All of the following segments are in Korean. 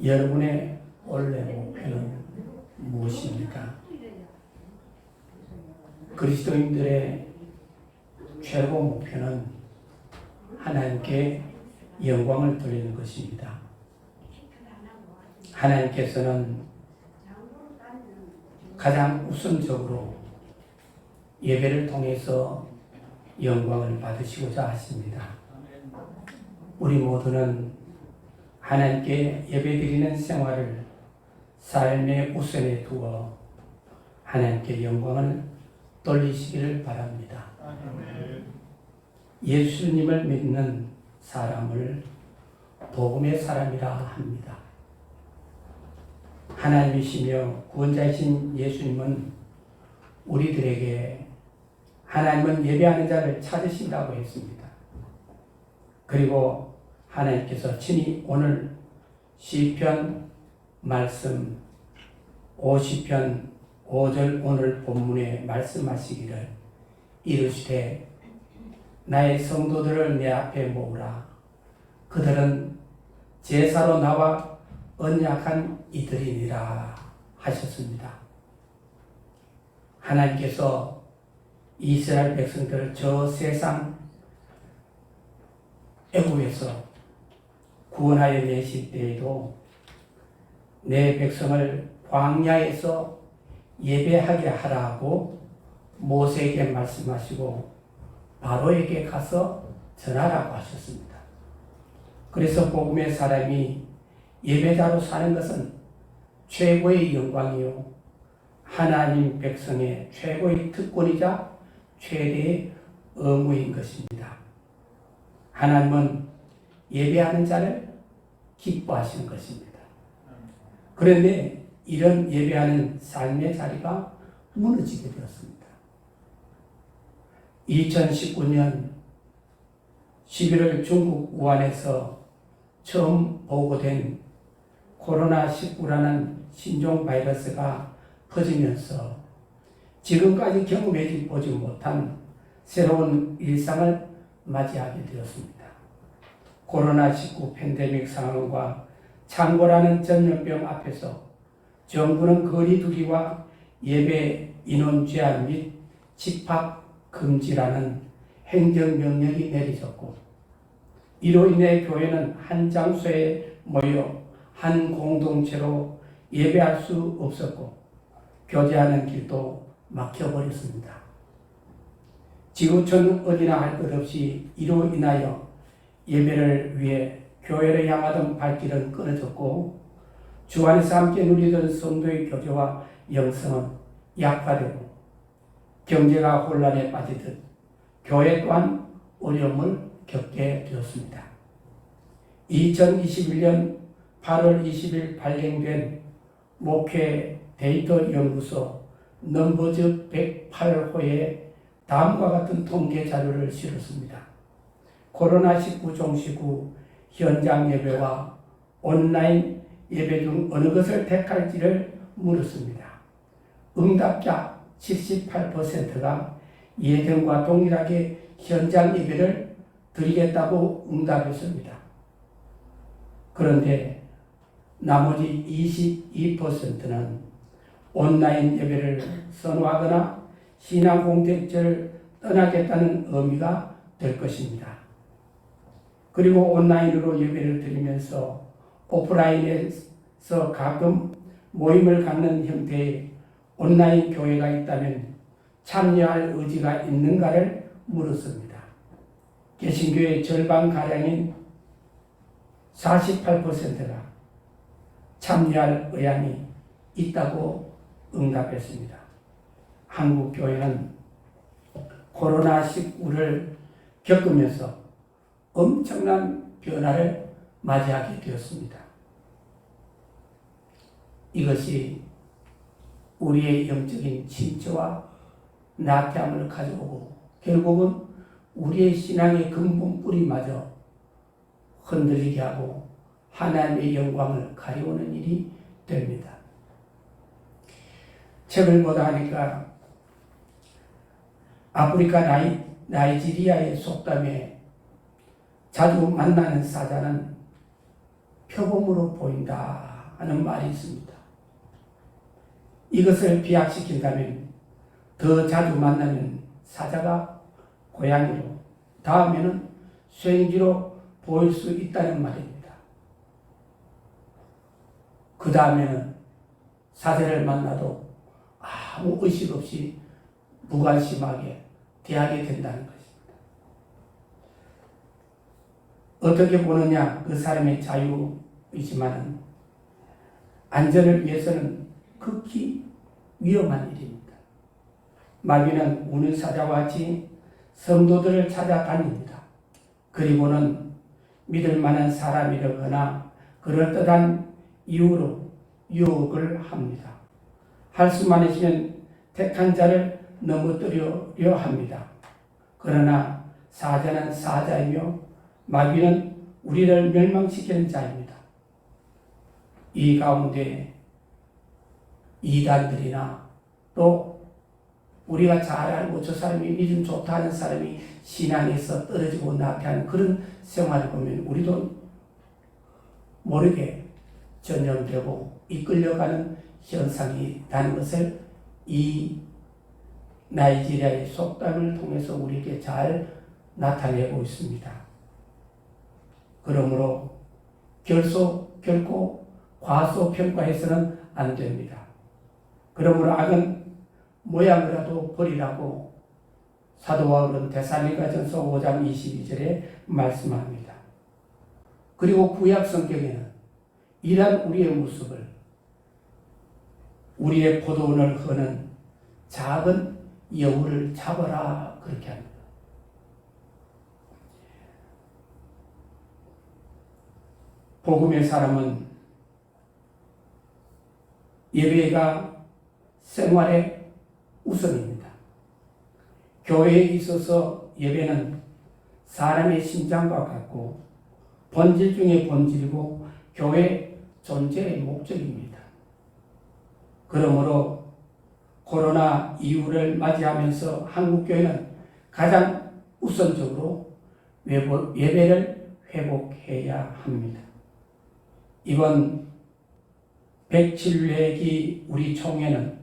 여러분의 원래 목표는 무엇입니까? 그리스도인들의 최고 목표는 하나님께 영광을 돌리는 것입니다. 하나님께서는 가장 우선적으로 예배를 통해서 영광을 받으시고자 하십니다. 우리 모두는 하나님께 예배드리는 생활을 삶의 우선에 두어 하나님께 영광을 돌리시기를 바랍니다. 예수님을 믿는 사람을 복음의 사람이라 합니다. 하나님이시며 구원자이신 예수님은 우리들에게 하나님은 예배하는 자를 찾으신다고 했습니다. 그리고 하나님께서 친히 오늘 시편 말씀 50편 5절 오늘 본문에 말씀하시기를 이르시되 나의 성도들을 내 앞에 모으라. 그들은 제사로 나와 언약한 이들이니라 하셨습니다. 하나님께서 이스라엘 백성들을 저 세상 애굽에서 구원하여 내실 때에도 내 백성을 광야에서 예배하게 하라고 모세에게 말씀하시고 바로에게 가서 전하라고 하셨습니다. 그래서 복음의 사람이 예배자로 사는 것은 최고의 영광이요 하나님 백성의 최고의 특권이자 최대의 의무인 것입니다. 하나님은 예배하는 자를 기뻐하시는 것입니다. 그런데 이런 예배하는 삶의 자리가 무너지게 되었습니다. 2019년 11월 중국 우한에서 처음 보고된 코로나19라는 신종 바이러스가 퍼지면서 지금까지 경험해 보지 못한 새로운 일상을 맞이하게 되었습니다. 코로나19 팬데믹 상황과 창고라는 전염병 앞에서 정부는 거리두기와 예배 인원 제한 및 집합 금지라는 행정명령이 내려졌고 이로 인해 교회는 한 장소에 모여 한 공동체로 예배할 수 없었고 교제하는 길도 막혀버렸습니다. 지구촌 어디나 할 것 없이 이로 인하여 예배를 위해 교회를 향하던 발길은 끊어졌고 주 안에서 함께 누리던 성도의 교제와 영성은 약화되고 경제가 혼란에 빠지듯 교회 또한 어려움을 겪게 되었습니다. 2021년 8월 20일 발행된 목회 데이터 연구소 넘버즈 108호에 다음과 같은 통계 자료를 실었습니다. 코로나19 종식 후 현장 예배와 온라인 예배 중 어느 것을 택할지를 물었습니다. 응답자 78%가 예전과 동일하게 현장 예배를 드리겠다고 응답했습니다. 그런데 나머지 22%는 온라인 예배를 선호하거나 신앙 공동체를 떠나겠다는 의미가 될 것입니다. 그리고 온라인으로 예배를 드리면서 오프라인에서 가끔 모임을 갖는 형태의 온라인 교회가 있다면 참여할 의지가 있는가를 물었습니다. 개신교의 절반가량인 48%가 참여할 의향이 있다고 응답했습니다. 한국 교회는 코로나19를 겪으면서 엄청난 변화를 맞이하게 되었습니다. 이것이 우리의 영적인 침체와 나태함을 가져오고 결국은 우리의 신앙의 근본 뿌리마저 흔들리게 하고 하나님의 영광을 가려오는 일이 됩니다. 책을 보다 하니까 아프리카 나이지리아의 속담에 자주 만나는 사자는 표범으로 보인다 하는 말이 있습니다. 이것을 비약시킨다면 더 자주 만나면 사자가 고양이로, 다음에는 쐐기로 보일 수 있다는 말입니다. 그 다음에는 사제를 만나도 아무 의식 없이 무관심하게 대하게 된다는 것입니다. 어떻게 보느냐, 그 사람의 자유이지만 안전을 위해서는 극히 위험한 일입니다. 마귀는 우는 사자와 같이 성도들을 찾아다닙니다. 그리고는 믿을 만한 사람이라거나 그럴듯한 이유로 유혹을 합니다. 할 수만 있으면 택한 자를 넘어뜨리려 합니다. 그러나 사자는 사자이며 마귀는 우리를 멸망시키는 자입니다. 이 가운데 이단들이나 또 우리가 잘 알고 저 사람이 믿음 좋다는 사람이 신앙에서 떨어지고 나태하는 그런 생활을 보면 우리도 모르게 전염되고 이끌려가는 현상이 있다는 것을 이 나이지리아의 속담을 통해서 우리에게 잘 나타내고 있습니다. 그러므로 결코 과소평가해서는 안 됩니다. 그러므로 악은 모양이라도 버리라고 사도 바울은 데살로니가전서 5장 22절에 말씀합니다. 그리고 구약 성경에는 이러한 우리의 모습을 우리의 포도원을 허는 작은 여우를 잡아라 그렇게 합니다. 복음의 사람은 예배가 생활의 우선입니다. 교회에 있어서 예배는 사람의 심장과 같고 본질 중에 본질이고 교회 존재의 목적입니다. 그러므로 코로나 이후를 맞이하면서 한국교회는 가장 우선적으로 예배를 회복해야 합니다. 이번 107회기 우리 총회는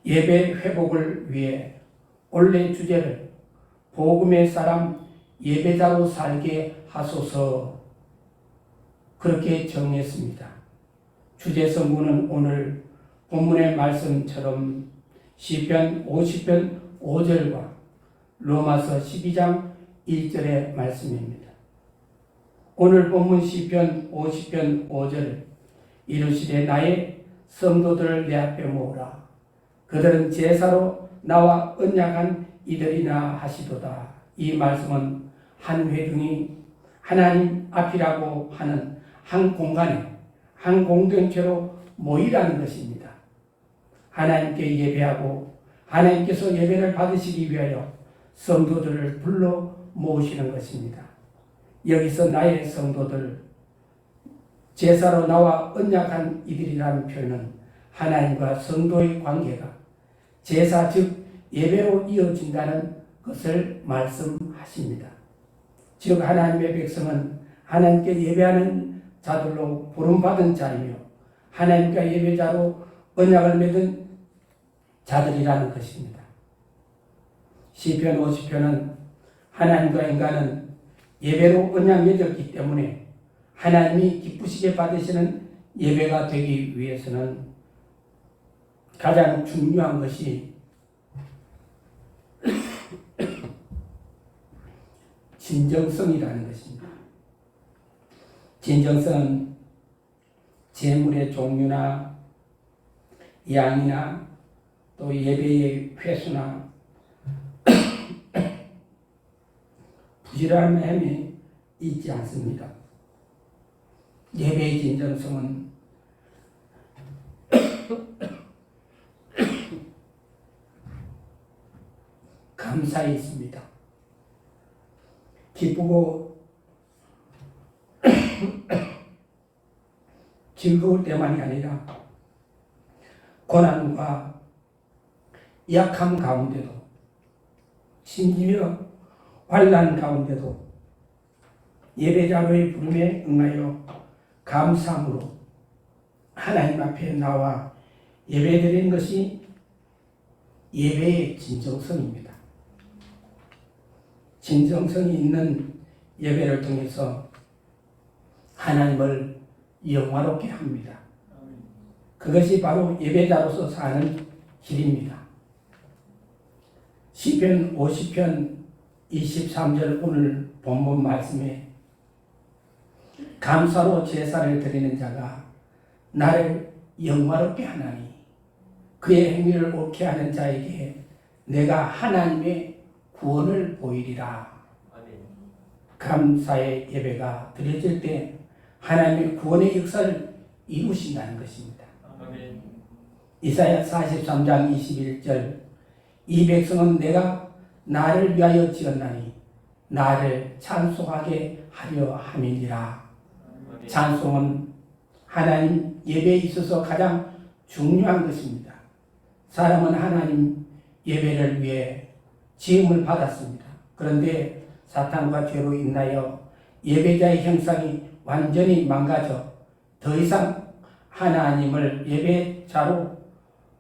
예배 회복을 위해 올해 주제를 복음의 사람 예배자로 살게 하소서 그렇게 정했습니다. 주제 성구는 오늘 본문의 말씀처럼 시편 50편 5절과 로마서 12장 1절의 말씀입니다. 오늘 본문 시편 50편 5절 이르시되 나의 성도들을 내 앞에 모으라. 그들은 제사로 나와 언약한 이들이나 하시도다. 이 말씀은 한 회중이 하나님 앞이라고 하는 한 공간에 한 공동체로 모이라는 것입니다. 하나님께 예배하고 하나님께서 예배를 받으시기 위하여 성도들을 불러 모으시는 것입니다. 여기서 나의 성도들, 제사로 나와 언약한 이들이라는 표현은 하나님과 성도의 관계가 제사 즉 예배로 이어진다는 것을 말씀하십니다. 즉 하나님의 백성은 하나님께 예배하는 자들로 부름받은 자이며 하나님과 예배자로 언약을 맺은 자들이라는 것입니다. 시편 50편은 하나님과 인간은 예배로 언약 맺었기 때문에 하나님이 기쁘시게 받으시는 예배가 되기 위해서는 가장 중요한 것이 진정성이라는 것입니다. 진정성은 제물의 종류나 양이나 또 예배의 횟수나 부지런함이 있지 않습니다. 예배의 진정성은 감사에 있습니다. 기쁘고 즐거울 때만이 아니라 고난과 약함 가운데도 심지어 환난 가운데도 예배자로의 부름에 응하여 감사함으로 하나님 앞에 나와 예배드리는 것이 예배의 진정성입니다. 진정성이 있는 예배를 통해서 하나님을 영화롭게 합니다. 그것이 바로 예배자로서 사는 길입니다. 시편 50편 23절 오늘 본문 말씀에 감사로 제사를 드리는 자가 나를 영화롭게 하나니 그의 행위를 옳게 하는 자에게 내가 하나님의 구원을 보이리라. 감사의 예배가 드려질 때 하나님의 구원의 역사를 이루신다는 것입니다. 이사야 43장 21절 이 백성은 내가 나를 위하여 지었나니 나를 찬송하게 하려 함이니라. 찬송은 하나님 예배에 있어서 가장 중요한 것입니다. 사람은 하나님 예배를 위해 지음을 받았습니다. 그런데 사탄과 죄로 인하여 예배자의 형상이 완전히 망가져 더 이상 하나님을 예배자로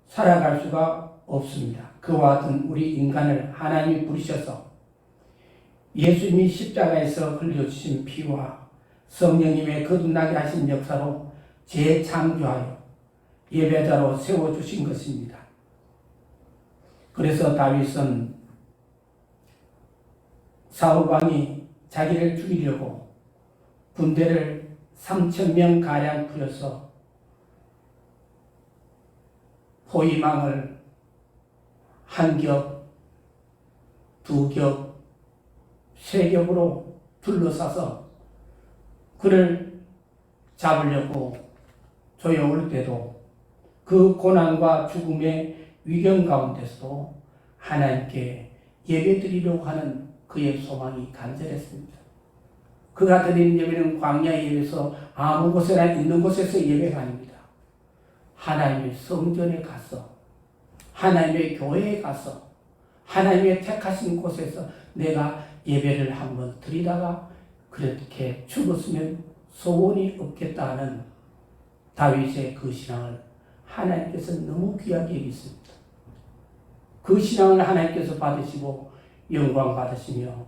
살아갈 수가 없습니다. 그와 같은 우리 인간을 하나님이 부르셔서 예수님이 십자가에서 흘려주신 피와 성령님의 거듭나게 하신 역사로 재창조하여 예배자로 세워주신 것입니다. 그래서 다윗은 사울왕이 자기를 죽이려고 군대를 3,000명 가량 풀어서 포위망을 한 겹, 두 겹, 세 겹으로 둘러싸서 그를 잡으려고 조여올 때도 그 고난과 죽음의 위경 가운데서도 하나님께 예배드리려고 하는 그의 소망이 간절했습니다. 그가 드리는 예배는 광야 예배에서 아무 곳에나 있는 곳에서 예배가 아닙니다. 하나님의 성전에 가서 하나님의 교회에 가서 하나님의 택하신 곳에서 내가 예배를 한번 드리다가 그렇게 죽었으면 소원이 없겠다는 다윗의 그 신앙을 하나님께서 너무 귀하게 여기십니다. 그 신앙을 하나님께서 받으시고 영광 받으시며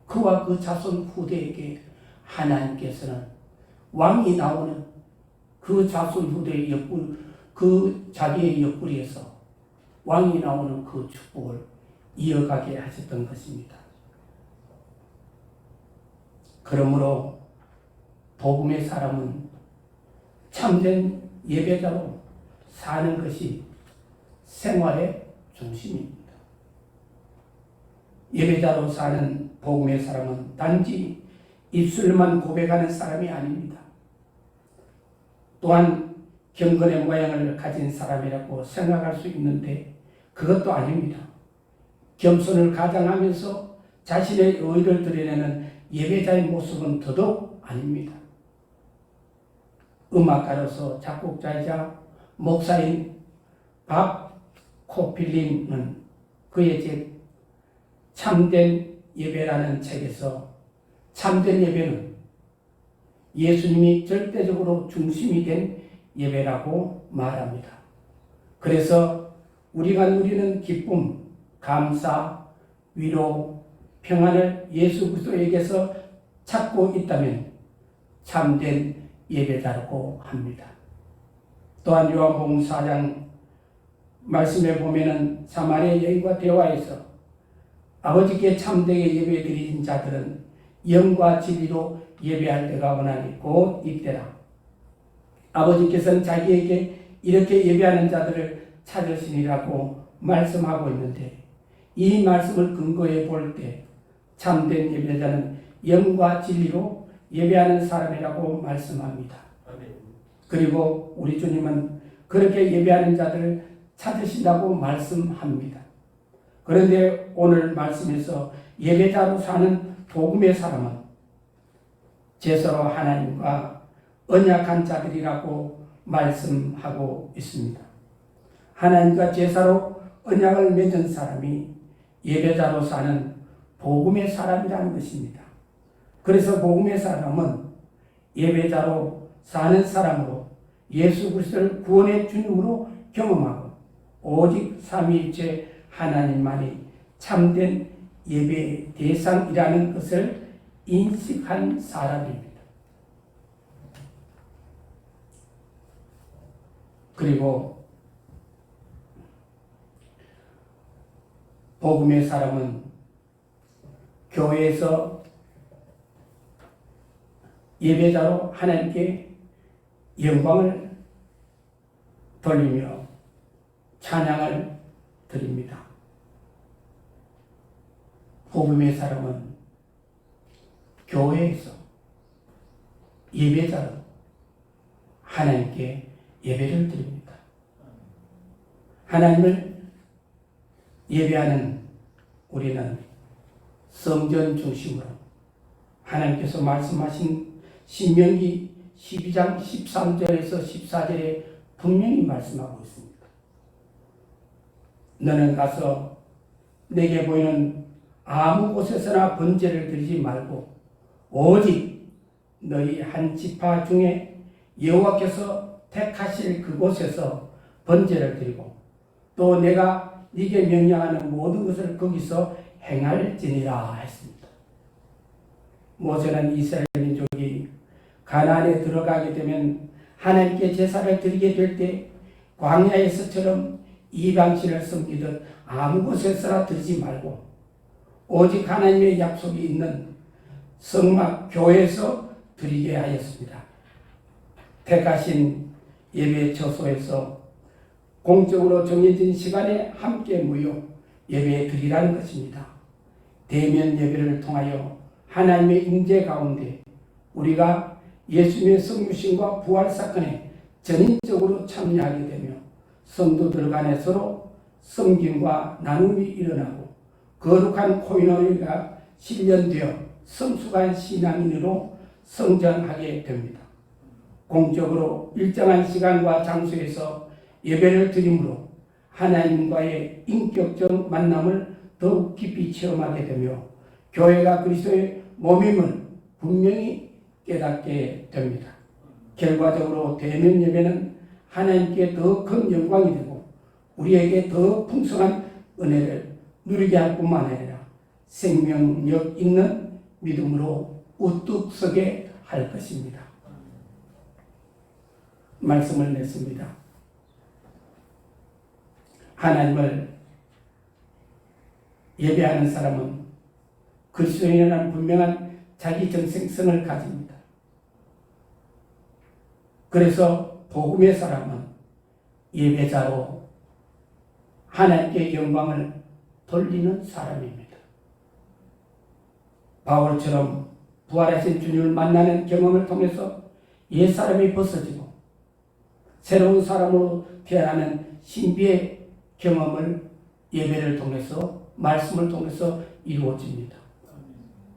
그와 그 자손 후대에게 하나님께서는 왕이 나오는 그 자손 후대의 옆구리, 그 자기의 옆구리에서 왕이 나오는 그 축복을 이어가게 하셨던 것입니다. 그러므로 복음의 사람은 참된 예배자로 사는 것이 생활의 중심입니다. 예배자로 사는 복음의 사람은 단지 입술만 고백하는 사람이 아닙니다. 또한 경건의 모양을 가진 사람이라고 생각할 수 있는데 그것도 아닙니다. 겸손을 가장하면서 자신의 의를 드러내는 예배자의 모습은 더더욱 아닙니다. 음악가로서 작곡자이자 목사인 밥 코필린은 그의 책 참된 예배라는 책에서 참된 예배는 예수님이 절대적으로 중심이 된 예배라고 말합니다. 그래서 우리가 누리는 기쁨, 감사, 위로, 평안을 예수 그리스도에게서 찾고 있다면 참된 예배자라고 합니다. 또한 요한복음 4장 말씀에 보면은 사마리아 여인과 대화에서 아버지께 참되게 예배드린 자들은 영과 진리로 예배할 때가 원하니 곧 이때라. 아버지께서는 자기에게 이렇게 예배하는 자들을 찾으시니라고 말씀하고 있는데 이 말씀을 근거해 볼 때 참된 예배자는 영과 진리로 예배하는 사람이라고 말씀합니다. 그리고 우리 주님은 그렇게 예배하는 자들을 찾으신다고 말씀합니다. 그런데 오늘 말씀에서 예배자로 사는 복음의 사람은 제사로 하나님과 언약한 자들이라고 말씀하고 있습니다. 하나님과 제사로 언약을 맺은 사람이 예배자로 사는 복음의 사람이라는 것입니다. 그래서 복음의 사람은 예배자로 사는 사람으로 예수 그리스도를 구원의 주님으로 경험하고 오직 삼위일체 하나님만이 참된 예배의 대상이라는 것을 인식한 사람입니다. 그리고 복음의 사람은 교회에서 예배자로 하나님께 영광을 돌리며 찬양을 드립니다. 복음의 사람은 교회에서 예배자로 하나님께 예배를 드립니다. 하나님을 예배하는 우리는 성전 중심으로 하나님께서 말씀하신 신명기 12장 13절에서 14절에 분명히 말씀하고 있습니다. 너는 가서 내게 보이는 아무 곳에서나 번제를 드리지 말고 오직 너희 한 지파 중에 여호와께서 택하실 그곳에서 번제를 드리고 또 내가 네게 명령하는 모든 것을 거기서 행할지니라 했습니다. 모세는 이스라엘 민족이 가나안에 들어가게 되면 하나님께 제사를 드리게 될 때 광야에서처럼 이방신을 섬기듯 아무 곳에서나 드리지 말고 오직 하나님의 약속이 있는 성막 교회에서 드리게 하였습니다. 택하신 예배 처소에서 공적으로 정해진 시간에 함께 모여 예배 드리라는 것입니다. 대면 예배를 통하여 하나님의 임재 가운데 우리가 예수님의 성육신과 부활 사건에 전인적으로 참여하게 되며 성도들 간에 서로 섬김과 나눔이 일어나고 거룩한 코이노니아가 실현되어 성숙한 신앙인으로 성장하게 됩니다. 공적으로 일정한 시간과 장소에서 예배를 드림으로 하나님과의 인격적 만남을 더욱 깊이 체험하게 되며 교회가 그리스도의 몸임을 분명히 깨닫게 됩니다. 결과적으로 대면 예배는 하나님께 더 큰 영광이 되고 우리에게 더 풍성한 은혜를 누리게 할 뿐만 아니라 생명력 있는 믿음으로 우뚝 서게 할 것입니다. 말씀을 냈습니다. 하나님을 예배하는 사람은 그리스도인이라는 분명한 자기 정체성을 가집니다. 그래서 복음의 사람은 예배자로 하나님께 영광을 돌리는 사람입니다. 바울처럼 부활하신 주님을 만나는 경험을 통해서 옛사람이 벗어지고 새로운 사람으로 태어나는 신비의 경험을 예배를 통해서 말씀을 통해서 이루어집니다.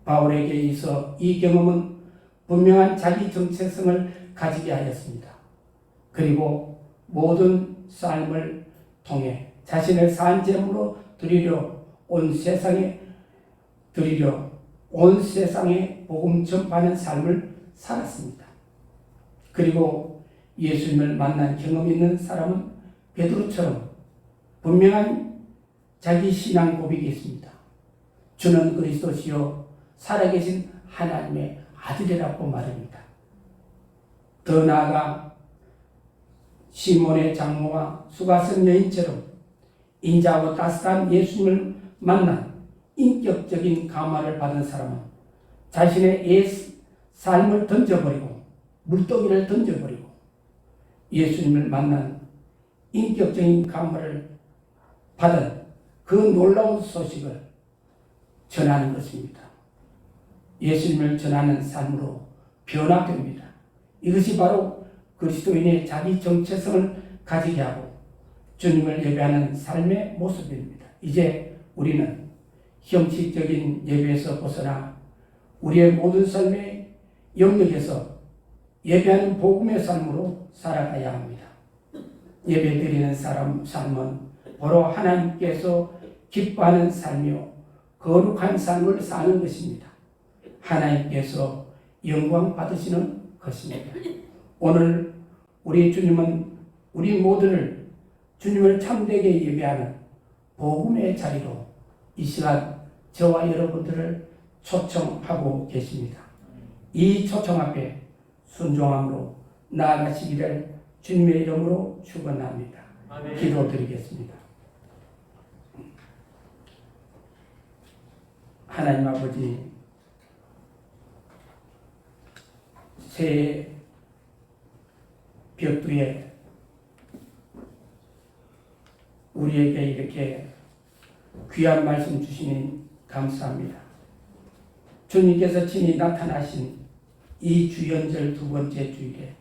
바울에게 있어 이 경험은 분명한 자기 정체성을 가지게 하였습니다. 그리고 모든 삶을 통해 자신을 산 제물로 드리려 온 세상에 복음 전파하는 삶을 살았습니다. 그리고 예수님을 만난 경험이 있는 사람은 베드로처럼 분명한 자기 신앙 고백이 있습니다. 주는 그리스도시요 살아계신 하나님의 아들이라고 말합니다. 더 나아가 시몬의 장모와 수가성 여인처럼 인자하고 따스한 예수님을 만난 인격적인 감화를 받은 사람은 자신의 옛 삶을 던져버리고 물동이를 던져버리고 예수님을 만난 인격적인 감화를 받은 그 놀라운 소식을 전하는 것입니다. 예수님을 전하는 삶으로 변화됩니다. 이것이 바로 그리스도인의 자기 정체성을 가지게 하고 주님을 예배하는 삶의 모습입니다. 이제 우리는 형식적인 예배에서 벗어나 우리의 모든 삶의 영역에서 예배하는 복음의 삶으로 살아가야 합니다. 예배드리는 삶은 바로 하나님께서 기뻐하는 삶이요 거룩한 삶을 사는 것입니다. 하나님께서 영광 받으시는 것입니다. 오늘 우리 주님은 우리 모두를 주님을 참되게 예배하는 복음의 자리로 이 시간 저와 여러분들을 초청하고 계십니다. 이 초청 앞에 순종함으로 나아가시기를 주님의 이름으로 축원합니다. 기도드리겠습니다. 하나님 아버지, 새해 벽두에 우리에게 이렇게 귀한 말씀 주시니 감사합니다. 주님께서 친히 나타나신 이 주연절 두 번째 주일에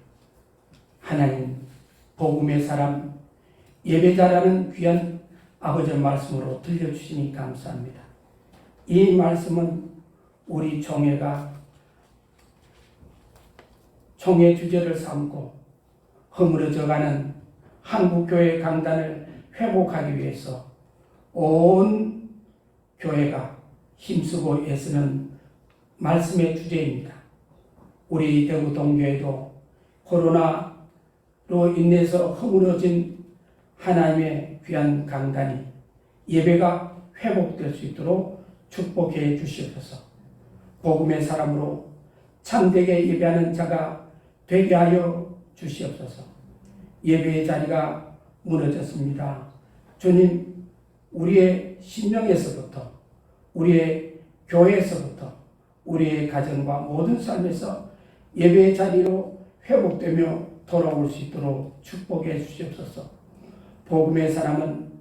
하나님 복음의 사람 예배자라는 귀한 아버지의 말씀으로 들려주시니 감사합니다. 이 말씀은 우리 총회가 총회 주제를 삼고 허물어져가는 한국교회 강단을 회복하기 위해서 온 교회가 힘쓰고 애쓰는 말씀의 주제입니다. 우리 대구 동교회도 코로나로 인해서 허물어진 하나님의 귀한 강단이 예배가 회복될 수 있도록 축복해 주시옵소서. 복음의 사람으로 참되게 예배하는 자가 되게 하여 주시옵소서. 예배의 자리가 무너졌습니다. 주님, 우리의 신령에서부터, 우리의 교회에서부터, 우리의 가정과 모든 삶에서 예배의 자리로 회복되며 돌아올 수 있도록 축복해 주시옵소서. 복음의 사람은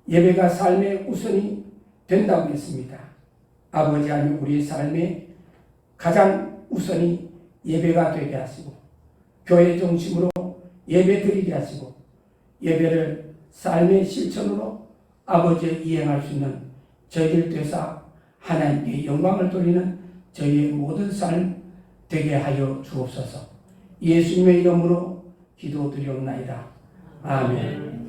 예배가 삶의 우선이 된다고 했습니다. 아버지 하나님, 우리 삶의 가장 우선이 예배가 되게 하시고 교회 중심으로 예배 드리게 하시고 예배를 삶의 실천으로 아버지의 이행할 수 있는 저희들 되사 하나님께 영광을 돌리는 저희의 모든 삶 되게 하여 주옵소서. 예수님의 이름으로 기도드리옵나이다. 아멘.